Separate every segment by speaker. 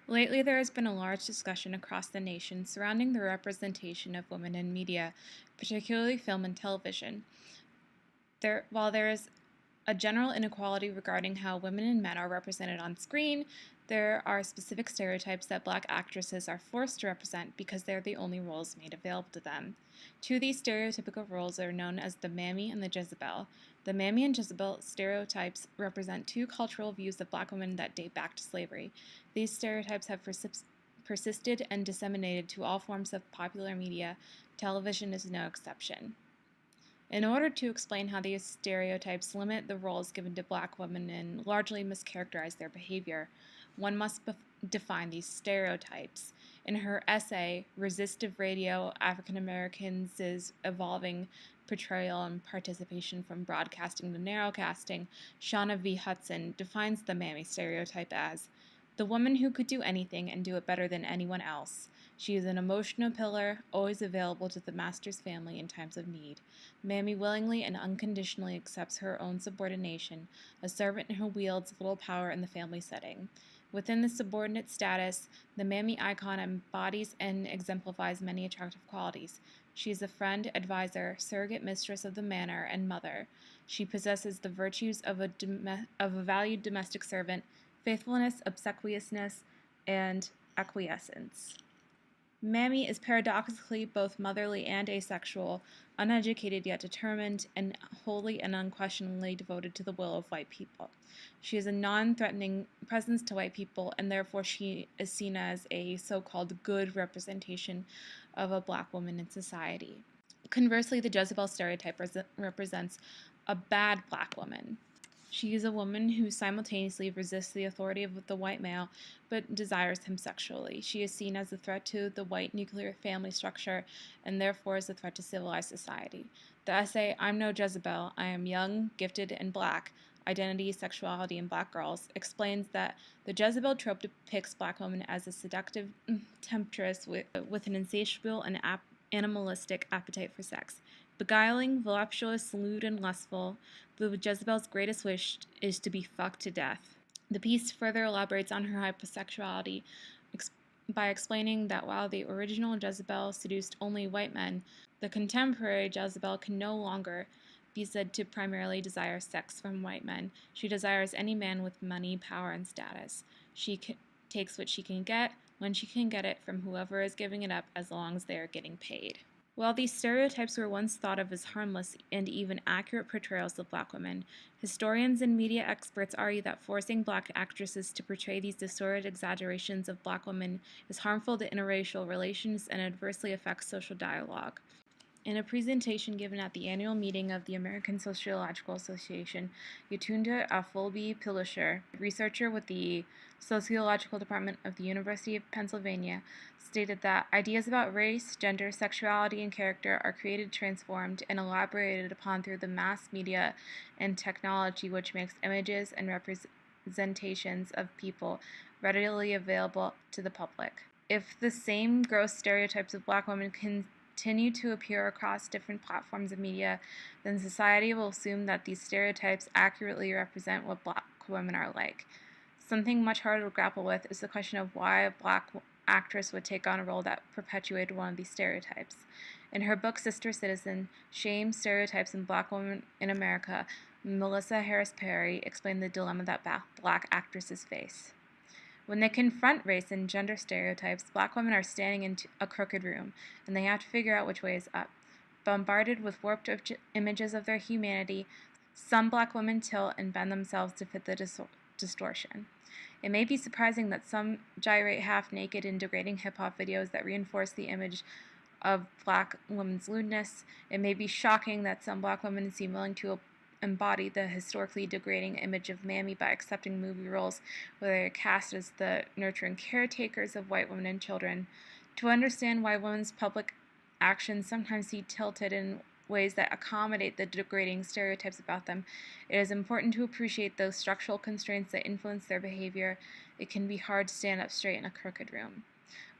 Speaker 1: Lately, there has been a large discussion across the nation surrounding the representation of women in media, particularly film and television. While there is a general inequality regarding how women and men are represented on screen, there are specific stereotypes that Black actresses are forced to represent because they are the only roles made available to them. Two of these stereotypical roles are known as the Mammy and the Jezebel. The Mammy and Jezebel stereotypes represent two cultural views of Black women that date back to slavery. These stereotypes have persisted and disseminated to all forms of popular media. Television is no exception. In order to explain how these stereotypes limit the roles given to Black women and largely mischaracterize their behavior, one must define these stereotypes. In her essay, Resistive Radio, African Americans' Evolving Portrayal and Participation from Broadcasting to Narrowcasting, Shauna V. Hudson defines the mammy stereotype as the woman who could do anything and do it better than anyone else. She is an emotional pillar, always available to the master's family in times of need. Mammy willingly and unconditionally accepts her own subordination, a servant who wields little power in the family setting. Within this subordinate status, the mammy icon embodies and exemplifies many attractive qualities. She is a friend, advisor, surrogate mistress of the manor, and mother. She possesses the virtues of a valued domestic servant, faithfulness, obsequiousness, and acquiescence. Mammy is paradoxically both motherly and asexual, uneducated yet determined, and wholly and unquestioningly devoted to the will of white people. She is a non-threatening presence to white people, and therefore she is seen as a so-called good representation of a Black woman in society. Conversely, the Jezebel stereotype represents a bad Black woman. She is a woman who simultaneously resists the authority of the white male but desires him sexually. She is seen as a threat to the white nuclear family structure and therefore as a threat to civilized society. The essay, I'm No Jezebel, I Am Young, Gifted, and Black, Identity, Sexuality, and Black Girls, explains that the Jezebel trope depicts Black women as a seductive temptress with an insatiable and animalistic appetite for sex. Beguiling, voluptuous, lewd, and lustful, the Jezebel's greatest wish is to be fucked to death. The piece further elaborates on her hypersexuality by explaining that while the original Jezebel seduced only white men, the contemporary Jezebel can no longer be said to primarily desire sex from white men. She desires any man with money, power, and status. She takes what she can get, when she can get it, from whoever is giving it up, as long as they are getting paid. While these stereotypes were once thought of as harmless and even accurate portrayals of Black women, historians and media experts argue that forcing Black actresses to portray these distorted exaggerations of Black women is harmful to interracial relations and adversely affects social dialogue. In a presentation given at the annual meeting of the American Sociological Association, Yatunda Affolbi-Pilisher, researcher with the Sociological Department of the University of Pennsylvania, stated that ideas about race, gender, sexuality, and character are created, transformed, and elaborated upon through the mass media and technology, which makes images and representations of people readily available to the public. If the same gross stereotypes of Black women continue to appear across different platforms of media, then society will assume that these stereotypes accurately represent what Black women are like. Something much harder to grapple with is the question of why a Black actress would take on a role that perpetuated one of these stereotypes. In her book Sister Citizen, Shame, Stereotypes, and Black Women in America, Melissa Harris Perry explained the dilemma that Black actresses face. When they confront race and gender stereotypes, Black women are standing in a crooked room, and they have to figure out which way is up. Bombarded with warped images of their humanity, some Black women tilt and bend themselves to fit the distortion. It may be surprising that some gyrate half-naked in degrading hip-hop videos that reinforce the image of Black women's lewdness. It may be shocking that some Black women seem willing to embody the historically degrading image of mammy by accepting movie roles where they are cast as the nurturing caretakers of white women and children. To understand why women's public actions sometimes seem tilted in ways that accommodate the degrading stereotypes about them, it is important to appreciate those structural constraints that influence their behavior. It can be hard to stand up straight in a crooked room.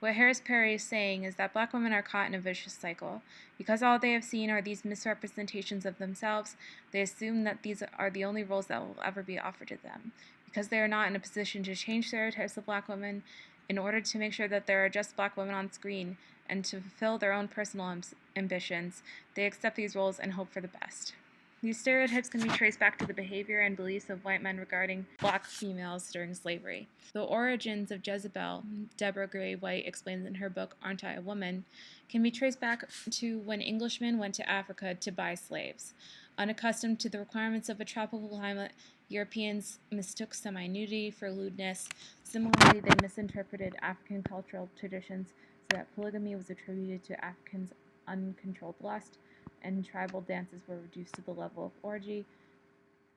Speaker 1: What Harris Perry is saying is that Black women are caught in a vicious cycle. Because all they have seen are these misrepresentations of themselves, they assume that these are the only roles that will ever be offered to them. Because they are not in a position to change stereotypes of Black women, in order to make sure that there are just black women on screen and to fulfill their own personal ambitions, they accept these roles and hope for the best. These stereotypes can be traced back to the behavior and beliefs of white men regarding black females during slavery. The origins of Jezebel, Deborah Gray White explains in her book Aren't I a Woman, can be traced back to when Englishmen went to Africa to buy slaves. Unaccustomed to the requirements of a tropical climate, Europeans mistook semi-nudity for lewdness. Similarly, they misinterpreted African cultural traditions so that polygamy was attributed to Africans' uncontrolled lust, and tribal dances were reduced to the level of orgy,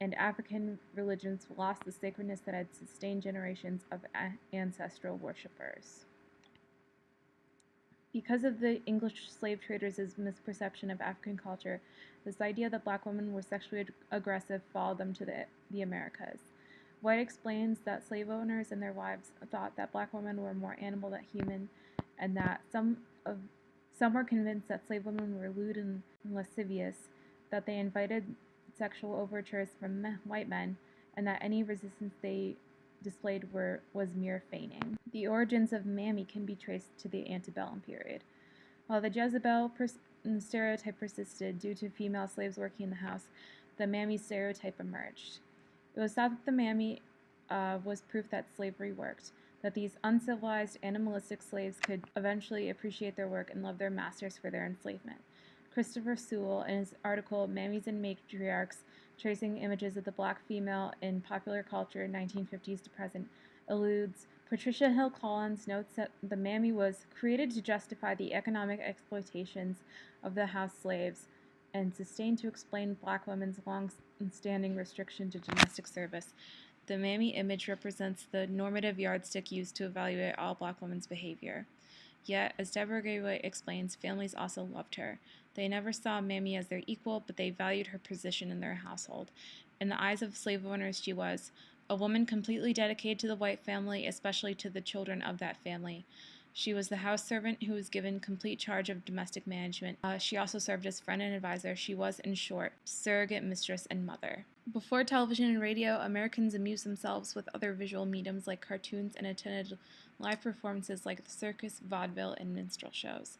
Speaker 1: and African religions lost the sacredness that had sustained generations of ancestral worshippers. Because of the English slave traders' misperception of African culture, this idea that black women were sexually aggressive followed them to the Americas. White explains that slave owners and their wives thought that black women were more animal than human, and that some were convinced that slave women were lewd and lascivious, that they invited sexual overtures from white men, and that any resistance they displayed was mere feigning. The origins of mammy can be traced to the antebellum period. While the Jezebel stereotype persisted due to female slaves working in the house, the mammy stereotype emerged. It was thought that the mammy was proof that slavery worked, that these uncivilized, animalistic slaves could eventually appreciate their work and love their masters for their enslavement. Christopher Sewell, in his article Mammies and Matriarchs, tracing images of the black female in popular culture 1950s to present, alludes. Patricia Hill Collins notes that the mammy was created to justify the economic exploitations of the house slaves and sustained to explain black women's long-standing restriction to domestic service. The mammy image represents the normative yardstick used to evaluate all black women's behavior. Yet, as Deborah Gray White explains, families also loved her. They never saw mammy as their equal, but they valued her position in their household. In the eyes of slave owners, she was a woman completely dedicated to the white family, especially to the children of that family. She was the house servant who was given complete charge of domestic management. She also served as friend and advisor. She was, in short, surrogate mistress and mother. Before television and radio, Americans amused themselves with other visual mediums like cartoons and attended live performances like the circus, vaudeville, and minstrel shows.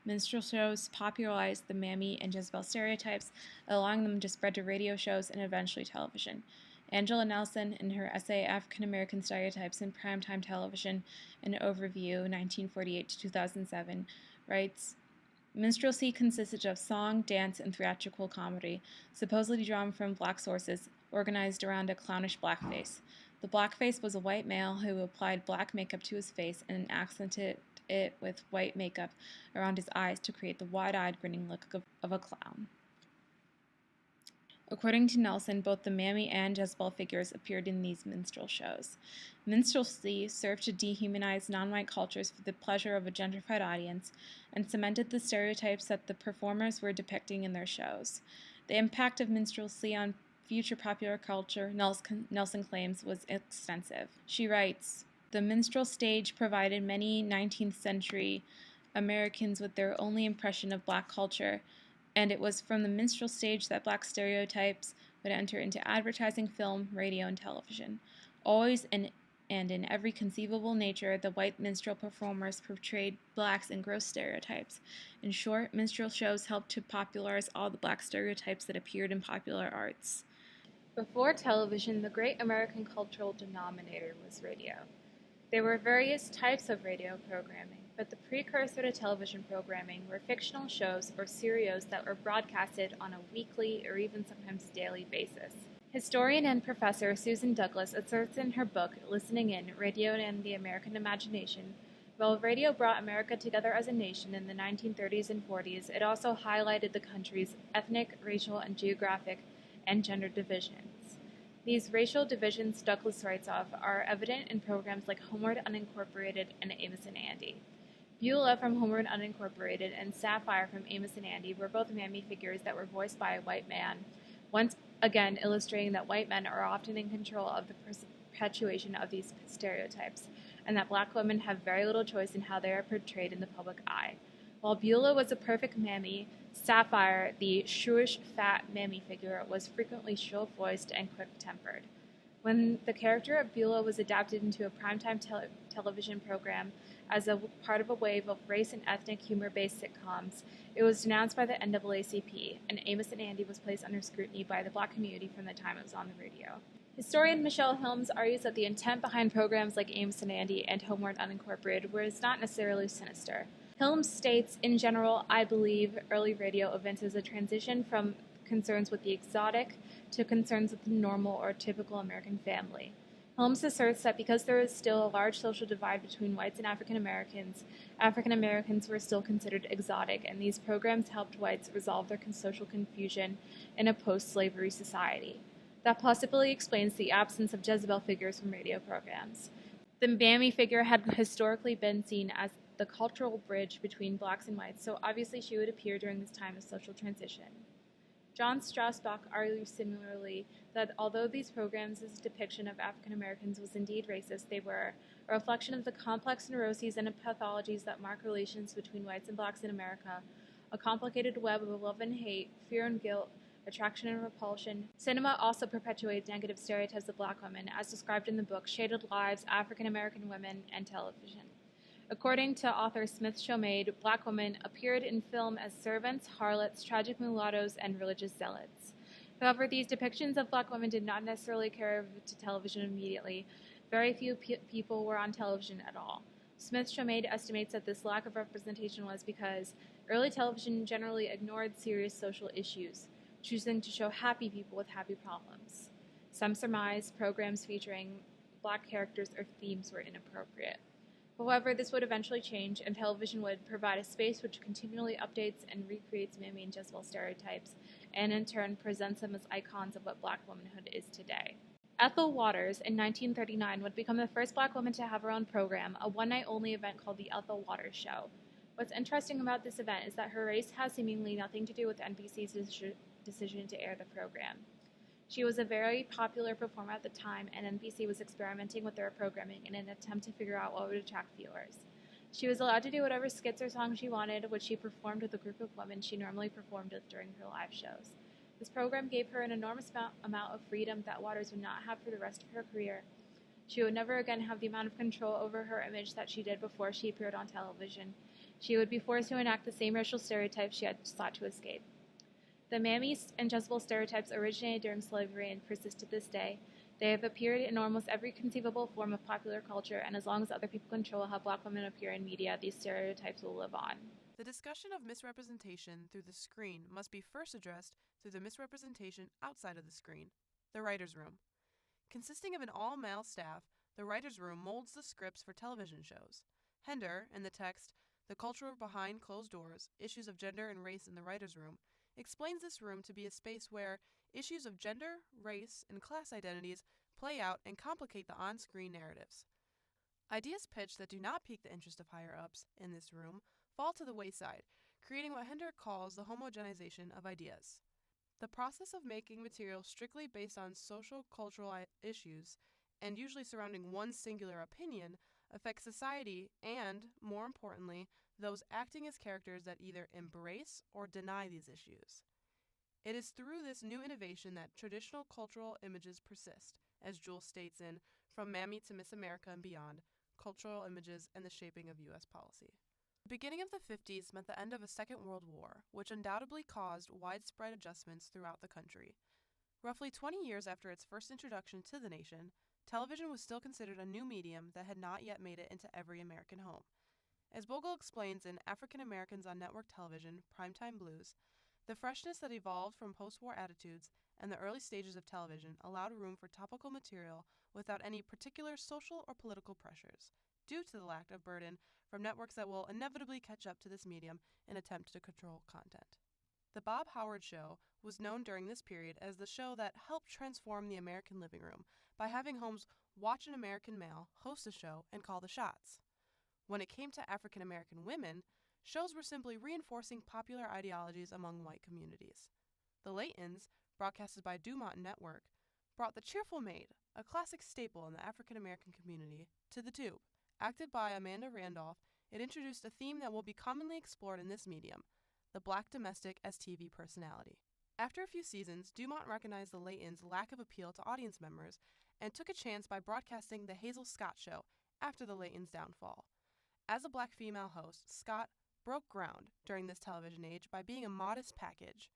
Speaker 1: Minstrel shows popularized the mammy and Jezebel stereotypes, allowing them to spread to radio shows and eventually television. Angela Nelson, in her essay African American Stereotypes in Primetime Television, an overview, 1948 to 2007, writes, minstrelsy consisted of song, dance, and theatrical comedy, supposedly drawn from black sources, organized around a clownish blackface. The blackface was a white male who applied black makeup to his face and accented it with white makeup around his eyes to create the wide-eyed, grinning look of a clown. According to Nelson, both the mammy and Jezebel figures appeared in these minstrel shows. Minstrelsy served to dehumanize non-white cultures for the pleasure of a gentrified audience and cemented the stereotypes that the performers were depicting in their shows. The impact of minstrelsy on future popular culture, Nelson claims, was extensive. She writes, the minstrel stage provided many 19th century Americans with their only impression of black culture, and it was from the minstrel stage that black stereotypes would enter into advertising, film, radio, and television. Always and in every conceivable nature, the white minstrel performers portrayed blacks in gross stereotypes. In short, minstrel shows helped to popularize all the black stereotypes that appeared in popular arts. Before television, the great American cultural denominator was radio. There were various types of radio programming, but the precursor to television programming were fictional shows or serials that were broadcasted on a weekly or even sometimes daily basis. Historian and professor Susan Douglas asserts in her book, Listening In, Radio and the American Imagination, while radio brought America together as a nation in the 1930s and 40s, it also highlighted the country's ethnic, racial, and geographic and gender divisions. These racial divisions, Douglas writes of, are evident in programs like Homeward Unincorporated and Amos and Andy. Beulah from Homeward Unincorporated and Sapphire from Amos and Andy were both mammy figures that were voiced by a white man, once again illustrating that white men are often in control of the perpetuation of these stereotypes, and that black women have very little choice in how they are portrayed in the public eye. While Beulah was a perfect mammy, Sapphire, the shrewish, fat mammy figure, was frequently shrill-voiced and quick-tempered. When the character of Beulah was adapted into a primetime television program as a part of a wave of race and ethnic humor-based sitcoms, it was denounced by the NAACP, and Amos and Andy was placed under scrutiny by the Black community from the time it was on the radio. Historian Michelle Helms argues that the intent behind programs like Amos and Andy and Homeward Unincorporated was not necessarily sinister. Helms states, in general, I believe early radio evinces a transition from concerns with the exotic to concerns with the normal or typical American family. Helms asserts that because there is still a large social divide between whites and African Americans were still considered exotic, and these programs helped whites resolve their social confusion in a post-slavery society. That possibly explains the absence of Jezebel figures from radio programs. The Mammy figure had historically been seen as the cultural bridge between blacks and whites, so obviously she would appear during this time of social transition. John Strausbach argues similarly that although these programs' depiction of African Americans was indeed racist, they were a reflection of the complex neuroses and pathologies that mark relations between whites and blacks in America, a complicated web of love and hate, fear and guilt, attraction and repulsion. Cinema also perpetuated negative stereotypes of black women, as described in the book Shaded Lives, African American Women, and Television. According to author Smith Chomade, black women appeared in film as servants, harlots, tragic mulattoes, and religious zealots. However, these depictions of black women did not necessarily carry over to television immediately. Very few people were on television at all. Smith Chomade estimates that this lack of representation was because early television generally ignored serious social issues, choosing to show happy people with happy problems. Some surmise programs featuring black characters or themes were inappropriate. However, this would eventually change, and television would provide a space which continually updates and recreates Mammy and Jezebel stereotypes, and in turn presents them as icons of what black womanhood is today. Ethel Waters, in 1939, would become the first black woman to have her own program, a one-night-only event called The Ethel Waters Show. What's interesting about this event is that her race has seemingly nothing to do with NBC's decision to air the program. She was a very popular performer at the time, and NBC was experimenting with their programming in an attempt to figure out what would attract viewers. She was allowed to do whatever skits or songs she wanted, which she performed with a group of women she normally performed with during her live shows. This program gave her an enormous amount of freedom that Waters would not have for the rest of her career. She would never again have the amount of control over her image that she did before she appeared on television. She would be forced to enact the same racial stereotypes she had sought to escape. The Mammy and Jezebel stereotypes originated during slavery and persist to this day. They have appeared in almost every conceivable form of popular culture, and as long as other people control how black women appear in media, these stereotypes will live on.
Speaker 2: The discussion of misrepresentation through the screen must be first addressed through the misrepresentation outside of the screen, the writer's room. Consisting of an all-male staff, the writer's room molds the scripts for television shows. Hender, in the text, The Culture Behind Closed Doors, Issues of Gender and Race in the Writer's Room, explains this room to be a space where issues of gender, race, and class identities play out and complicate the on-screen narratives. Ideas pitched that do not pique the interest of higher-ups in this room fall to the wayside, creating what Hender calls the homogenization of ideas. The process of making material strictly based on social-cultural issues, and usually surrounding one singular opinion, affects society and, more importantly, those acting as characters that either embrace or deny these issues. It is through this new innovation that traditional cultural images persist, as Jules states in From Mammy to Miss America and Beyond, Cultural Images and the Shaping of U.S. Policy. The beginning of the 50s meant the end of a Second World War, which undoubtedly caused widespread adjustments throughout the country. Roughly 20 years after its first introduction to the nation, television was still considered a new medium that had not yet made it into every American home. As Bogle explains in African Americans on Network Television, Primetime Blues, the freshness that evolved from post-war attitudes and the early stages of television allowed room for topical material without any particular social or political pressures, due to the lack of burden from networks that will inevitably catch up to this medium in attempt to control content. The Bob Howard Show was known during this period as the show that helped transform the American living room by having homes watch an American male host a show and call the shots. When it came to African American women, shows were simply reinforcing popular ideologies among white communities. The Laytons, broadcasted by Dumont Network, brought The Cheerful Maid, a classic staple in the African American community, to the tube. Acted by Amanda Randolph, it introduced a theme that will be commonly explored in this medium, the black domestic as TV personality. After a few seasons, Dumont recognized the Laytons' lack of appeal to audience members and took a chance by broadcasting The Hazel Scott Show after the Laytons' downfall. As a black female host, Scott broke ground during this television age by being a modest package.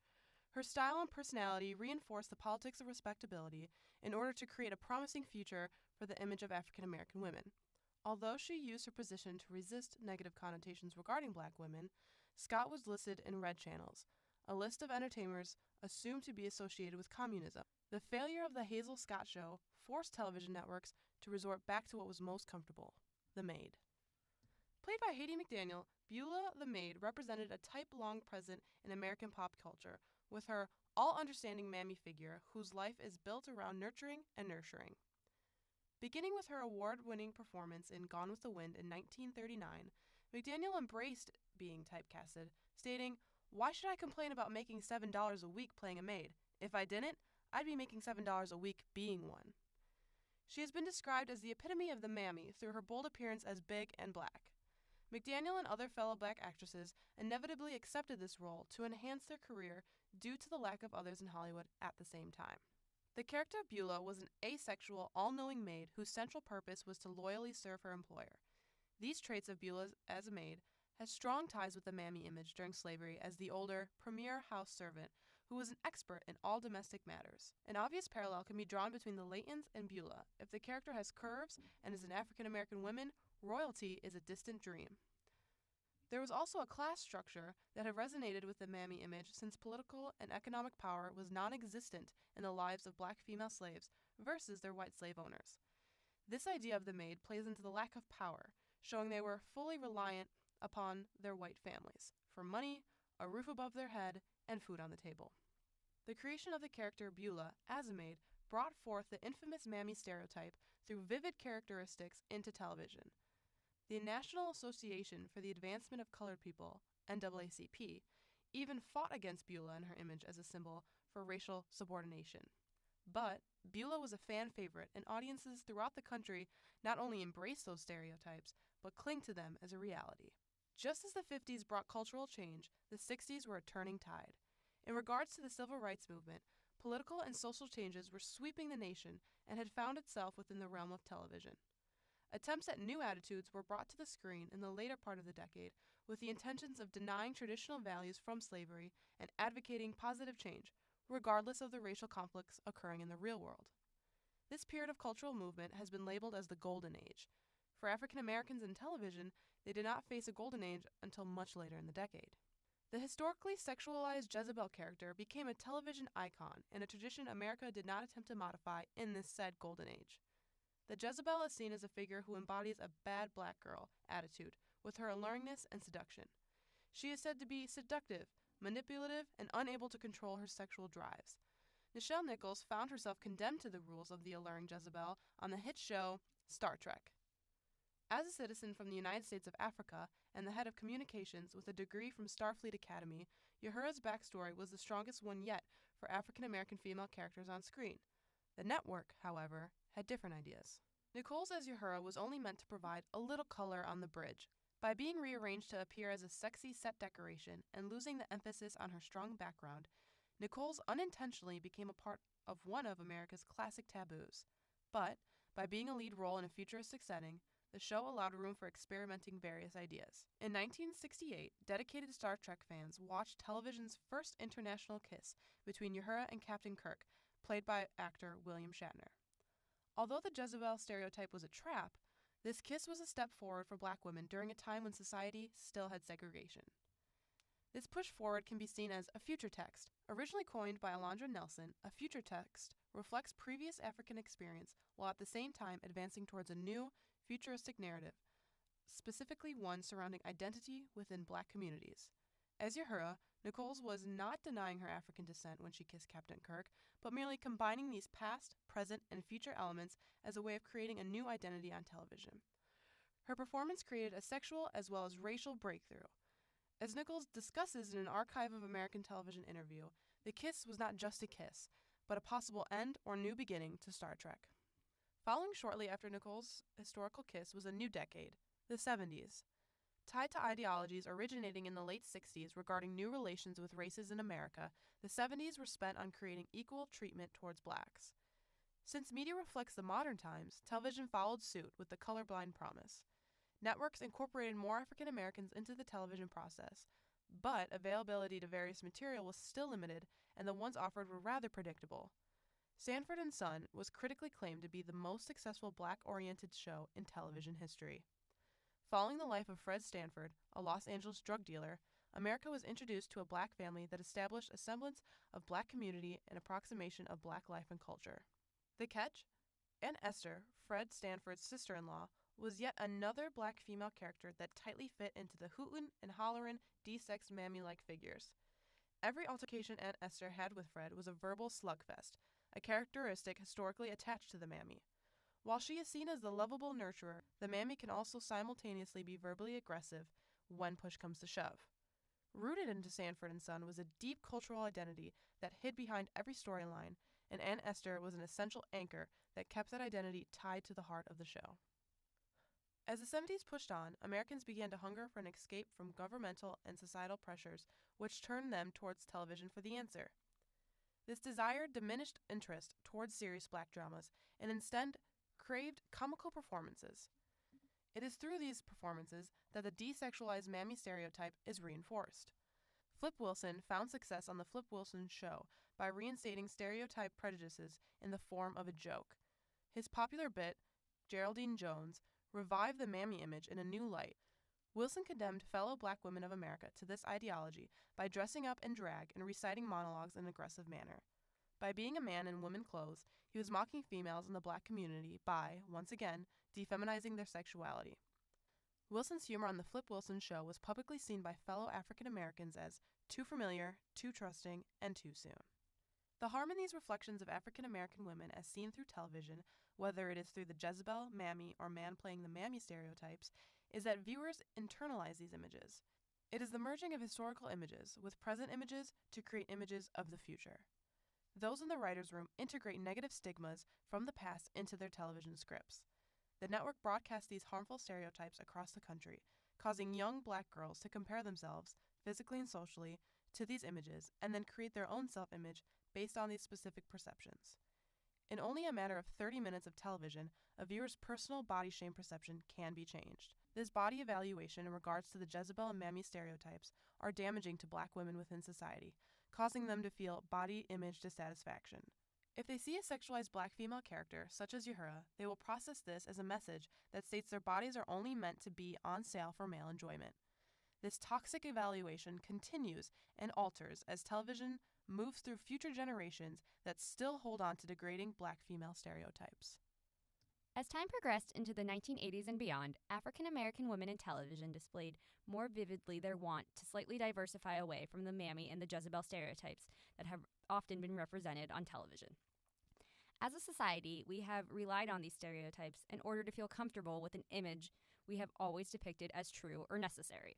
Speaker 2: Her style and personality reinforced the politics of respectability in order to create a promising future for the image of African American women. Although she used her position to resist negative connotations regarding black women, Scott was listed in red channels, a list of entertainers assumed to be associated with communism. The failure of the Hazel Scott Show forced television networks to resort back to what was most comfortable, the maid. Played by Haiti McDaniel, Beulah the maid represented a type long present in American pop culture, with her all-understanding mammy figure whose life is built around nurturing and nurturing. Beginning with her award-winning performance in Gone with the Wind in 1939, McDaniel embraced being typecasted, stating, "Why should I complain about making $7 a week playing a maid? If I didn't, I'd be making $7 a week being one." She has been described as the epitome of the mammy through her bold appearance as big and black. McDaniel and other fellow black actresses inevitably accepted this role to enhance their career due to the lack of others in Hollywood at the same time. The character of Beulah was an asexual, all-knowing maid whose central purpose was to loyally serve her employer. These traits of Beulah as a maid had strong ties with the mammy image during slavery as the older, premier house servant who was an expert in all domestic matters. An obvious parallel can be drawn between the Laytons and Beulah. If the character has curves and is an African-American woman, royalty is a distant dream. There was also a class structure that had resonated with the mammy image since political and economic power was non-existent in the lives of black female slaves versus their white slave owners. This idea of the maid plays into the lack of power, showing they were fully reliant upon their white families for money, a roof above their head, and food on the table. The creation of the character Beulah as a maid brought forth the infamous mammy stereotype through vivid characteristics into television. The National Association for the Advancement of Colored People, NAACP, even fought against Beulah and her image as a symbol for racial subordination. But Beulah was a fan favorite, and audiences throughout the country not only embraced those stereotypes, but cling to them as a reality. Just as the 50s brought cultural change, the 60s were a turning tide. In regards to the civil rights movement, political and social changes were sweeping the nation and had found itself within the realm of television. Attempts at new attitudes were brought to the screen in the later part of the decade with the intentions of denying traditional values from slavery and advocating positive change, regardless of the racial conflicts occurring in the real world. This period of cultural movement has been labeled as the Golden Age. For African Americans in television, they did not face a golden age until much later in the decade. The historically sexualized Jezebel character became a television icon and a tradition America did not attempt to modify in this said Golden Age. The Jezebel is seen as a figure who embodies a bad black girl attitude with her alluringness and seduction. She is said to be seductive, manipulative, and unable to control her sexual drives. Nichelle Nichols found herself condemned to the rules of the alluring Jezebel on the hit show Star Trek. As a citizen from the United States of Africa and the head of communications with a degree from Starfleet Academy, Uhura's backstory was the strongest one yet for African American female characters on screen. The network, however, had different ideas. Nichols as Uhura was only meant to provide a little color on the bridge. By being rearranged to appear as a sexy set decoration and losing the emphasis on her strong background, Nichols unintentionally became a part of one of America's classic taboos. But, by being a lead role in a futuristic setting, the show allowed room for experimenting various ideas. In 1968, dedicated Star Trek fans watched television's first international kiss between Uhura and Captain Kirk, played by actor William Shatner. Although the Jezebel stereotype was a trap, this kiss was a step forward for black women during a time when society still had segregation. This push forward can be seen as a future text. Originally coined by Alondra Nelson, a future text reflects previous African experience while at the same time advancing towards a new, futuristic narrative, specifically one surrounding identity within black communities. As Uhura, Nichols was not denying her African descent when she kissed Captain Kirk, but merely combining these past, present, and future elements as a way of creating a new identity on television. Her performance created a sexual as well as racial breakthrough. As Nichols discusses in an Archive of American Television interview, the kiss was not just a kiss, but a possible end or new beginning to Star Trek. Following shortly after Nichols' historical kiss was a new decade, the 70s. Tied to ideologies originating in the late 60s regarding new relations with races in America, the 70s were spent on creating equal treatment towards blacks. Since media reflects the modern times, television followed suit with the colorblind promise. Networks incorporated more African Americans into the television process, but availability to various material was still limited, and the ones offered were rather predictable. Sanford and Son was critically claimed to be the most successful black-oriented show in television history. Following the life of Fred Stanford, a Los Angeles drug dealer, America was introduced to a black family that established a semblance of black community and approximation of black life and culture. The catch? Aunt Esther, Fred Stanford's sister-in-law, was yet another black female character that tightly fit into the hootin' and hollerin' de-sexed mammy-like figures. Every altercation Aunt Esther had with Fred was a verbal slugfest, a characteristic historically attached to the mammy. While she is seen as the lovable nurturer, the mammy can also simultaneously be verbally aggressive when push comes to shove. Rooted into Sanford and Son was a deep cultural identity that hid behind every storyline, and Aunt Esther was an essential anchor that kept that identity tied to the heart of the show. As the 70s pushed on, Americans began to hunger for an escape from governmental and societal pressures, which turned them towards television for the answer. This desire diminished interest towards serious black dramas and instead craved comical performances. It is through these performances that the desexualized mammy stereotype is reinforced. Flip Wilson found success on The Flip Wilson Show by reinstating stereotype prejudices in the form of a joke. His popular bit, Geraldine Jones, revived the mammy image in a new light. Wilson condemned fellow black women of America to this ideology by dressing up in drag and reciting monologues in an aggressive manner. By being a man in women clothes, he was mocking females in the black community by, once again, defeminizing their sexuality. Wilson's humor on The Flip Wilson Show was publicly seen by fellow African Americans as too familiar, too trusting, and too soon. The harm in these reflections of African American women as seen through television, whether it is through the Jezebel, mammy, or man playing the mammy stereotypes, is that viewers internalize these images. It is the merging of historical images with present images to create images of the future. Those in the writer's room integrate negative stigmas from the past into their television scripts. The network broadcasts these harmful stereotypes across the country, causing young black girls to compare themselves, physically and socially, to these images and then create their own self-image based on these specific perceptions. In only a matter of 30 minutes of television, a viewer's personal body shame perception can be changed. This body evaluation in regards to the Jezebel and mammy stereotypes are damaging to black women within society, causing them to feel body image dissatisfaction. If they see a sexualized black female character, such as Uhura, they will process this as a message that states their bodies are only meant to be on sale for male enjoyment. This toxic evaluation continues and alters as television moves through future generations that still hold on to degrading black female stereotypes.
Speaker 3: As time progressed into the 1980s and beyond, African American women in television displayed more vividly their want to slightly diversify away from the mammy and the Jezebel stereotypes that have often been represented on television. As a society, we have relied on these stereotypes in order to feel comfortable with an image we have always depicted as true or necessary.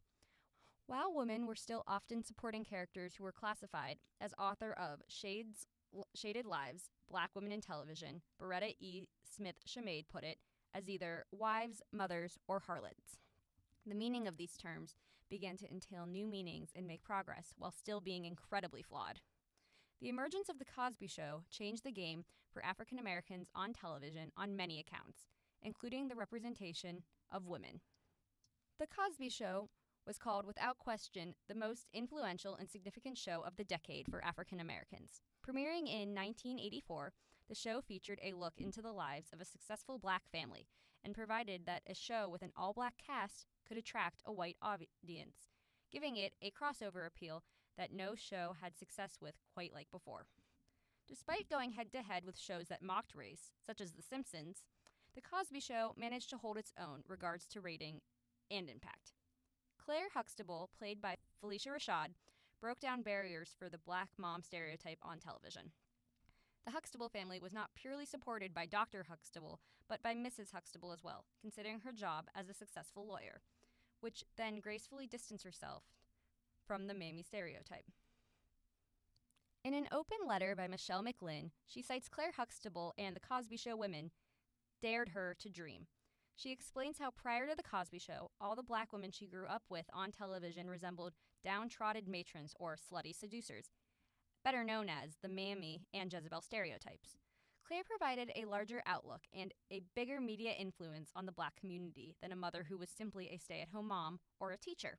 Speaker 3: While women were still often supporting characters who were classified as author of Shaded Lives, Black Women in Television, Beretta E. Smith Shemade put it, as either wives, mothers, or harlots. The meaning of these terms began to entail new meanings and make progress while still being incredibly flawed. The emergence of The Cosby Show changed the game for African Americans on television on many accounts, including the representation of women. The Cosby Show was called without question the most influential and significant show of the decade for African Americans. Premiering in 1984, the show featured a look into the lives of a successful black family and provided that a show with an all-black cast could attract a white audience, giving it a crossover appeal that no show had success with quite like before. Despite going head-to-head with shows that mocked race, such as The Simpsons, The Cosby Show managed to hold its own regards to rating and impact. Claire Huxtable, played by Felicia Rashad, broke down barriers for the black mom stereotype on television. The Huxtable family was not purely supported by Dr. Huxtable, but by Mrs. Huxtable as well, considering her job as a successful lawyer, which then gracefully distanced herself from the mammy stereotype. In an open letter by Michelle McLinn, she cites Claire Huxtable and The Cosby Show women dared her to dream. She explains how prior to The Cosby Show, all the black women she grew up with on television resembled downtrodden matrons or slutty seducers, better known as the mammy and Jezebel stereotypes. Claire provided a larger outlook and a bigger media influence on the Black community than a mother who was simply a stay-at-home mom or a teacher.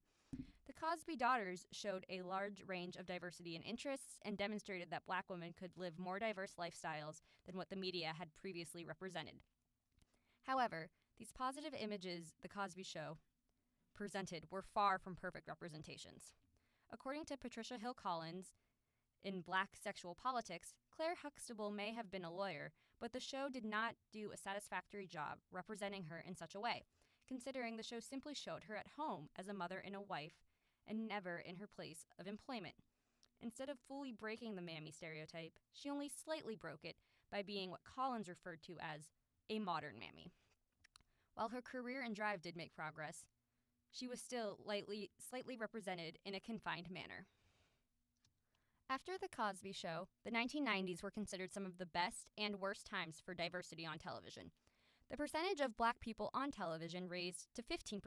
Speaker 3: The Cosby Daughters showed a large range of diversity in interests and demonstrated that Black women could live more diverse lifestyles than what the media had previously represented. However, these positive images the Cosby Show presented were far from perfect representations. According to Patricia Hill Collins, in Black Sexual Politics, Claire Huxtable may have been a lawyer, but the show did not do a satisfactory job representing her in such a way, considering the show simply showed her at home as a mother and a wife, and never in her place of employment. Instead of fully breaking the mammy stereotype, she only slightly broke it by being what Collins referred to as a modern mammy. While her career and drive did make progress, she was still slightly represented in a confined manner. After The Cosby Show, the 1990s were considered some of the best and worst times for diversity on television. The percentage of Black people on television raised to 15%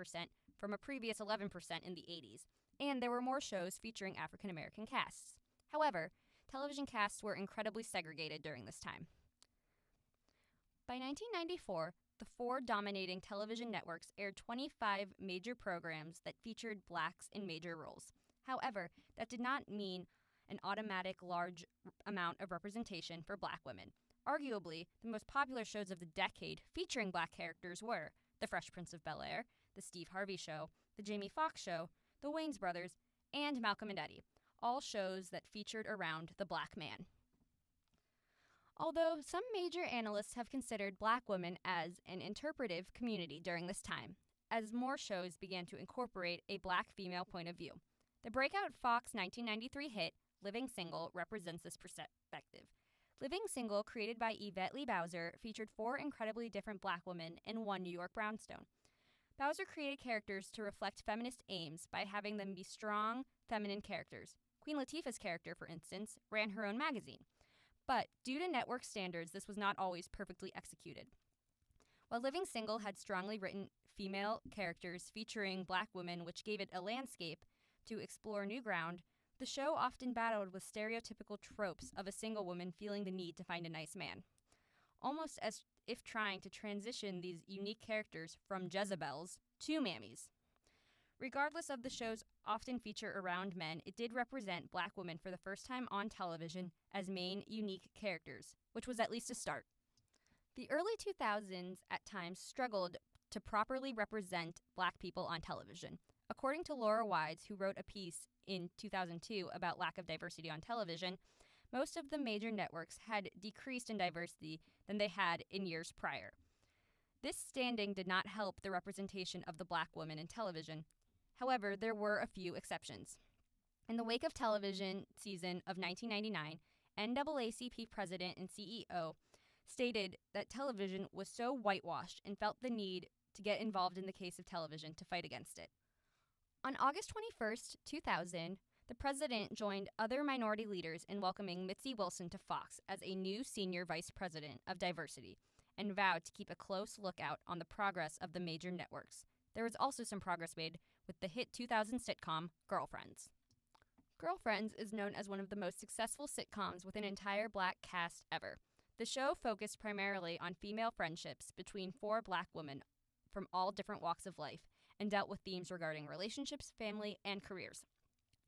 Speaker 3: from a previous 11% in the 80s, and there were more shows featuring African American casts. However, television casts were incredibly segregated during this time. By 1994, the four dominating television networks aired 25 major programs that featured Blacks in major roles. However, that did not mean an automatic large amount of representation for Black women. Arguably, the most popular shows of the decade featuring Black characters were The Fresh Prince of Bel-Air, The Steve Harvey Show, The Jamie Foxx Show, The Wayans Brothers, and Malcolm and Eddie, all shows that featured around the Black man. Although some major analysts have considered Black women as an interpretive community during this time, as more shows began to incorporate a Black female point of view. The breakout Fox 1993 hit, Living Single, represents this perspective. Living Single, created by Yvette Lee Bowser, featured four incredibly different Black women and one New York brownstone. Bowser created characters to reflect feminist aims by having them be strong, feminine characters. Queen Latifah's character, for instance, ran her own magazine. But due to network standards, this was not always perfectly executed. While Living Single had strongly written female characters featuring Black women, which gave it a landscape to explore new ground, the show often battled with stereotypical tropes of a single woman feeling the need to find a nice man, almost as if trying to transition these unique characters from Jezebels to mammies. Regardless of the show's often feature around men, it did represent Black women for the first time on television as main unique characters, which was at least a start. The early 2000s at times struggled to properly represent Black people on television. According to Laura Wides, who wrote a piece in 2002 about lack of diversity on television, most of the major networks had decreased in diversity than they had in years prior. This standing did not help the representation of the Black woman in television. However, there were a few exceptions. In the wake of television season of 1999, NAACP president and CEO stated that television was so whitewashed and felt the need to get involved in the case of television to fight against it. On August 21st, 2000, the president joined other minority leaders in welcoming Mitzi Wilson to Fox as a new senior vice president of diversity and vowed to keep a close lookout on the progress of the major networks. There was also some progress made with the hit 2000 sitcom Girlfriends. Girlfriends is known as one of the most successful sitcoms with an entire Black cast ever. The show focused primarily on female friendships between four Black women from all different walks of life and dealt with themes regarding relationships, family, and careers.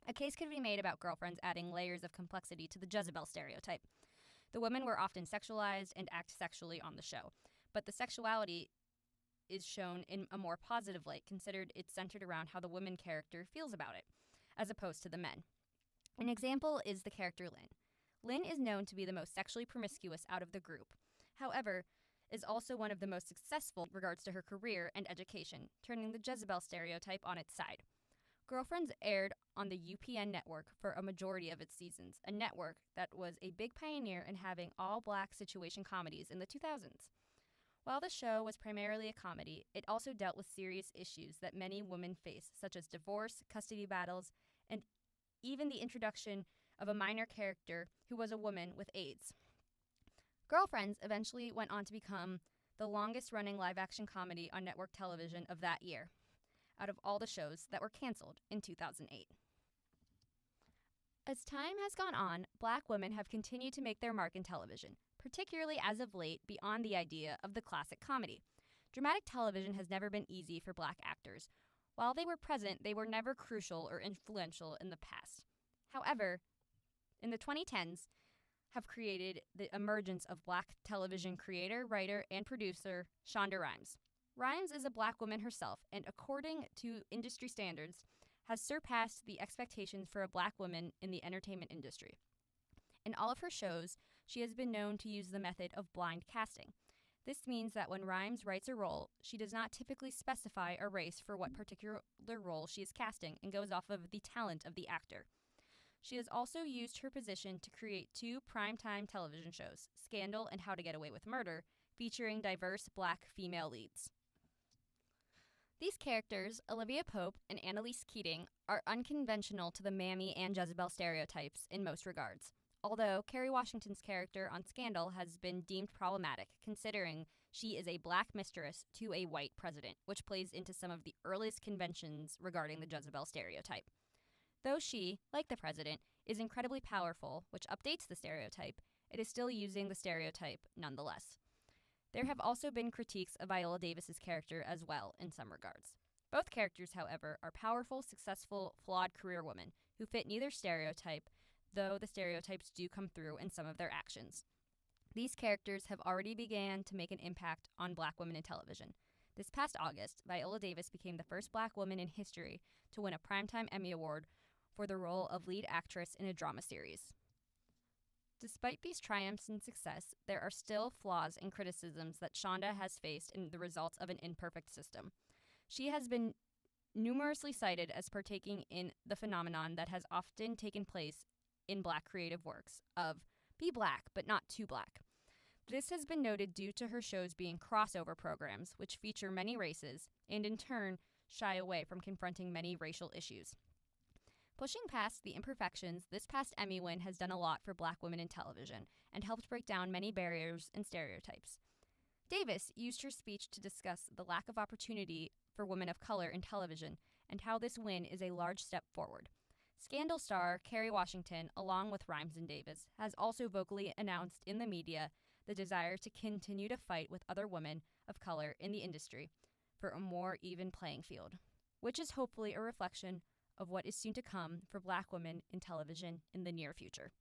Speaker 3: A case could be made about Girlfriends adding layers of complexity to the Jezebel stereotype. The women were often sexualized and act sexually on the show, but the sexuality is shown in a more positive light, considered it's centered around how the woman character feels about it, as opposed to the men. An example is the character Lynn. Lynn is known to be the most sexually promiscuous out of the group. However, is also one of the most successful in regards to her career and education, turning the Jezebel stereotype on its side. Girlfriends aired on the UPN network for a majority of its seasons, a network that was a big pioneer in having all-Black situation comedies in the 2000s. While the show was primarily a comedy, it also dealt with serious issues that many women face, such as divorce, custody battles, and even the introduction of a minor character who was a woman with AIDS. Girlfriends eventually went on to become the longest-running live-action comedy on network television of that year, out of all the shows that were canceled in 2008. As time has gone on, Black women have continued to make their mark in television, particularly as of late beyond the idea of the classic comedy. Dramatic television has never been easy for Black actors. While they were present, they were never crucial or influential in the past. However, in the 2010s, have created the emergence of Black television creator, writer, and producer Shonda Rhimes. Rhimes is a Black woman herself, and according to industry standards, has surpassed the expectations for a Black woman in the entertainment industry. In all of her shows, she has been known to use the method of blind casting. This means that when Rhimes writes a role, she does not typically specify a race for what particular role she is casting and goes off of the talent of the actor. She has also used her position to create 2 primetime television shows, Scandal and How to Get Away with Murder, featuring diverse Black female leads. These characters, Olivia Pope and Annalise Keating, are unconventional to the Mammy and Jezebel stereotypes in most regards, although Kerry Washington's character on Scandal has been deemed problematic, considering she is a Black mistress to a white president, which plays into some of the earliest conventions regarding the Jezebel stereotype. Though she, like the president, is incredibly powerful, which updates the stereotype, it is still using the stereotype nonetheless. There have also been critiques of Viola Davis's character as well in some regards. Both characters, however, are powerful, successful, flawed career women who fit neither stereotype, though the stereotypes do come through in some of their actions. These characters have already began to make an impact on Black women in television. This past August, Viola Davis became the first Black woman in history to win a Primetime Emmy Award for the role of lead actress in a drama series. Despite these triumphs and success, there are still flaws and criticisms that Shonda has faced in the results of an imperfect system. She has been numerously cited as partaking in the phenomenon that has often taken place in Black creative works of be Black, but not too Black. This has been noted due to her shows being crossover programs, which feature many races, and in turn shy away from confronting many racial issues. Pushing past the imperfections, this past Emmy win has done a lot for Black women in television and helped break down many barriers and stereotypes. Davis used her speech to discuss the lack of opportunity for women of color in television and how this win is a large step forward. Scandal star Kerry Washington, along with Rhimes and Davis, has also vocally announced in the media the desire to continue to fight with other women of color in the industry for a more even playing field, which is hopefully a reflection of what is soon to come for Black women in television in the near future.